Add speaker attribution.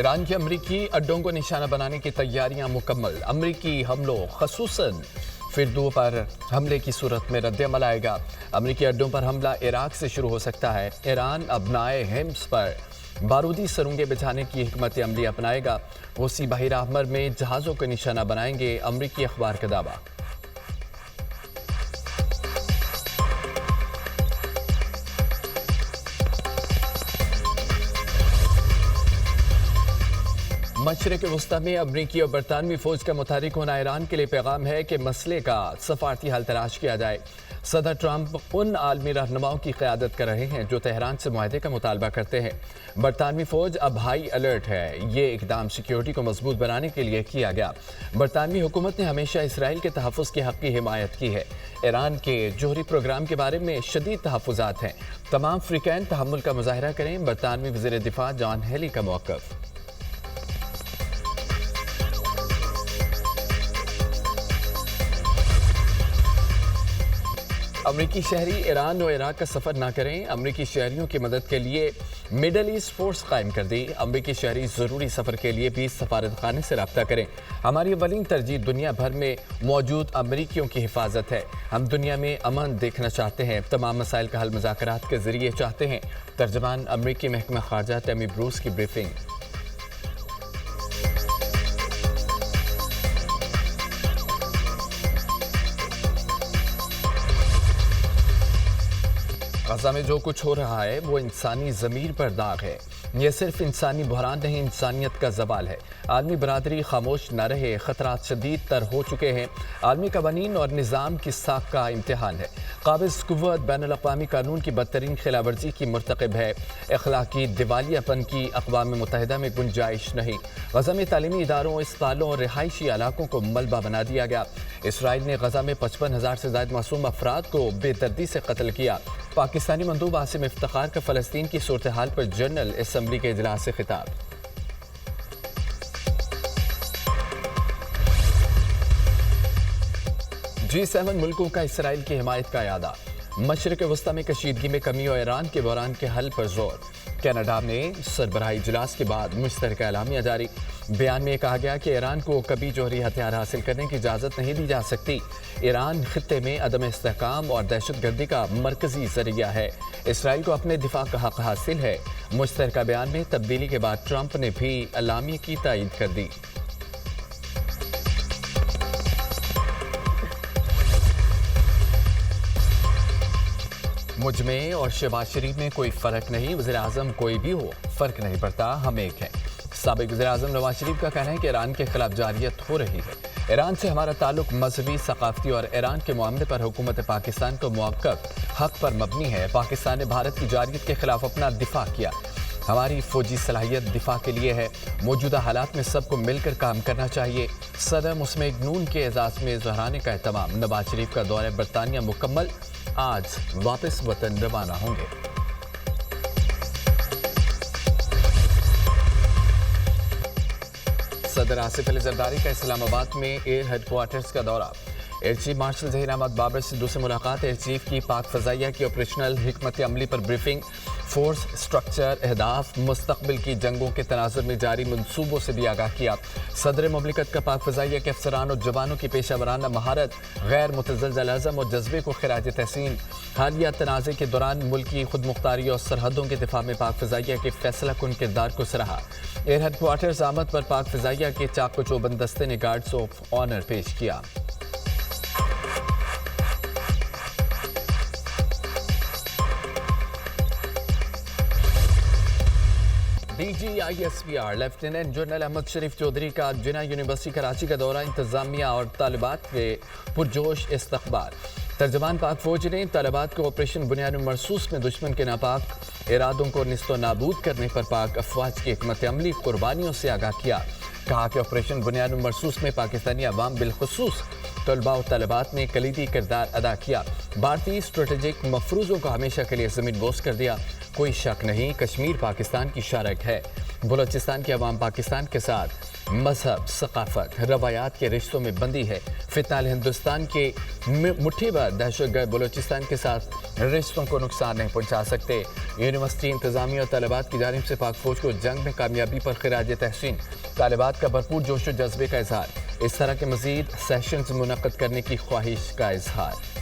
Speaker 1: ایران کے امریکی اڈوں کو نشانہ بنانے کی تیاریاں مکمل. امریکی حملوں خصوصاً فردو پر حملے کی صورت میں رد عمل آئے گا. امریکی اڈوں پر حملہ عراق سے شروع ہو سکتا ہے. ایران ابنائے ہمس پر بارودی سرنگیں بچھانے کی حکمت عملی اپنائے گا. وسیع بحیرہ احمر میں جہازوں کو نشانہ بنائیں گے. امریکی اخبار کا دعویٰ. مشرق وسطی میں امریکی اور برطانوی فوج کا متحرک ہونا ایران کے لیے پیغام ہے کہ مسئلے کا سفارتی حل تلاش کیا جائے. صدر ٹرمپ ان عالمی رہنماؤں کی قیادت کر رہے ہیں جو تہران سے معاہدے کا مطالبہ کرتے ہیں. برطانوی فوج اب ہائی الرٹ ہے. یہ اقدام سیکیورٹی کو مضبوط بنانے کے لیے کیا گیا. برطانوی حکومت نے ہمیشہ اسرائیل کے تحفظ کے حق کی حمایت کی ہے. ایران کے جوہری پروگرام کے بارے میں شدید تحفظات ہیں. تمام فریقین تحمل کا مظاہرہ کریں. برطانوی وزیر دفاع جان ہیلی کا موقف. امریکی شہری ایران و عراق کا سفر نہ کریں. امریکی شہریوں کی مدد کے لیے مڈل ایسٹ فورس قائم کر دی. امریکی شہری ضروری سفر کے لیے بھی سفارت خانے سے رابطہ کریں. ہماری اولین ترجیح دنیا بھر میں موجود امریکیوں کی حفاظت ہے. ہم دنیا میں امن دیکھنا چاہتے ہیں. تمام مسائل کا حل مذاکرات کے ذریعے چاہتے ہیں. ترجمان امریکی محکمہ خارجہ ٹیمی بروس کی بریفنگ. غزہ میں جو کچھ ہو رہا ہے وہ انسانی ضمیر پر داغ ہے. یہ صرف انسانی بحران نہیں، انسانیت کا زوال ہے. عالمی برادری خاموش نہ رہے. خطرات شدید تر ہو چکے ہیں. عالمی قوانین اور نظام کی ساکھ کا امتحان ہے. قابض قوت بین الاقوامی قانون کی بدترین خلاف ورزی کی مرتکب ہے. اخلاقی دیوالیہ پن کی اقوام متحدہ میں گنجائش نہیں. غزہ میں تعلیمی اداروں، اسپتالوں اور رہائشی علاقوں کو ملبہ بنا دیا گیا. اسرائیل نے غزہ میں 55,000 سے زائد معصوم افراد کو بے دردی سے قتل کیا. پاکستانی مندوب عاصم افتخار کا فلسطین کی صورتحال پر جنرل اسمبلی کے اجلاس سے خطاب. G7 ملکوں کا اسرائیل کی حمایت کا اعادہ. مشرق وسطی میں کشیدگی میں کمی اور ایران کے بحران کے حل پر زور. کینیڈا میں سربراہی اجلاس کے بعد مشترکہ اعلامیہ جاری. بیان میں کہا گیا کہ ایران کو کبھی جوہری ہتھیار حاصل کرنے کی اجازت نہیں دی جا سکتی. ایران خطے میں عدم استحکام اور دہشت گردی کا مرکزی ذریعہ ہے. اسرائیل کو اپنے دفاع کا حق حاصل ہے. مشترکہ بیان میں تبدیلی کے بعد ٹرمپ نے بھی اعلامیے کی تائید کر دی. مجھ میں اور شہباز شریف میں کوئی فرق نہیں. وزیر اعظم کوئی بھی ہو فرق نہیں پڑتا، ہم ایک ہیں. سابق وزیر اعظم نواز شریف کا کہنا ہے کہ ایران کے خلاف جارحیت ہو رہی ہے. ایران سے ہمارا تعلق مذہبی، ثقافتی اور ایران کے معاملے پر حکومت پاکستان کا موقف حق پر مبنی ہے. پاکستان نے بھارت کی جارحیت کے خلاف اپنا دفاع کیا. ہماری فوجی صلاحیت دفاع کے لیے ہے. موجودہ حالات میں سب کو مل کر کام کرنا چاہیے. صدر مسمع نون کے اعزاز میں ظہرانے کا اہتمام. نواز شریف کا دورہ برطانیہ مکمل. آج واپس وطن روانہ ہوں گے. صدر آصف علی زرداری کا اسلام آباد میں ایئر ہیڈ کوارٹرز کا دورہ. Air chief marshal Zaheer Ahmed Babar Sidhu سے ملاقات. ایئر چیف کی پاک فضائیہ کی آپریشنل حکمت عملی پر بریفنگ. فورس سٹرکچر، اہداف، مستقبل کی جنگوں کے تناظر میں جاری منصوبوں سے بھی آگاہ کیا. صدر مملکت کا پاک فضائیہ کے افسران اور جوانوں کی پیشہ ورانہ مہارت، غیر متزلزل عزم اور جذبے کو خراج تحسین. حالیہ تنازع کے دوران ملکی خود مختاری اور سرحدوں کے دفاع میں پاک فضائیہ کے فیصلہ کن کردار کو سراہا. ایئر ہیڈ کوارٹرز آمد پر پاک فضائیہ کے چاق و چوبند دستے نے گارڈز آف آنر پیش کیا. D G I S P R lieutenant general Ahmed Sharif Chaudhry کا جناح یونیورسٹی کراچی کا دورہ. انتظامیہ اور طالبات کے پرجوش استقبال. ترجمان پاک فوج نے طالبات کو آپریشن بنیاد مرصوص میں دشمن کے ناپاک ارادوں کو نیست و نابود کرنے پر پاک افواج کی حکمت عملی قربانیوں سے آگاہ کیا. کہا کہ آپریشن بنیاد مرصوص میں پاکستانی عوام بالخصوص طلباء و طالبات نے کلیدی کردار ادا کیا. بھارتی اسٹریٹجک مفروضوں کو ہمیشہ کے لیے زمین بوس کر دیا. کوئی شک نہیں، کشمیر پاکستان کی شارک ہے. بلوچستان کی عوام پاکستان کے ساتھ مذہب، ثقافت، روایات کے رشتوں میں بندھی ہے۔ فی الحال ہندوستان کے مٹھی بھر دہشت گرد بلوچستان کے ساتھ رشتوں کو نقصان نہیں پہنچا سکتے۔ یونیورسٹی انتظامیہ اور طالبات کی جانب سے پاک فوج کو جنگ میں کامیابی پر خراج تحسین، طالبات کا بھرپور جوش و جذبے کا اظہار، اس طرح کے مزید سیشنز منعقد کرنے کی خواہش کا اظہار۔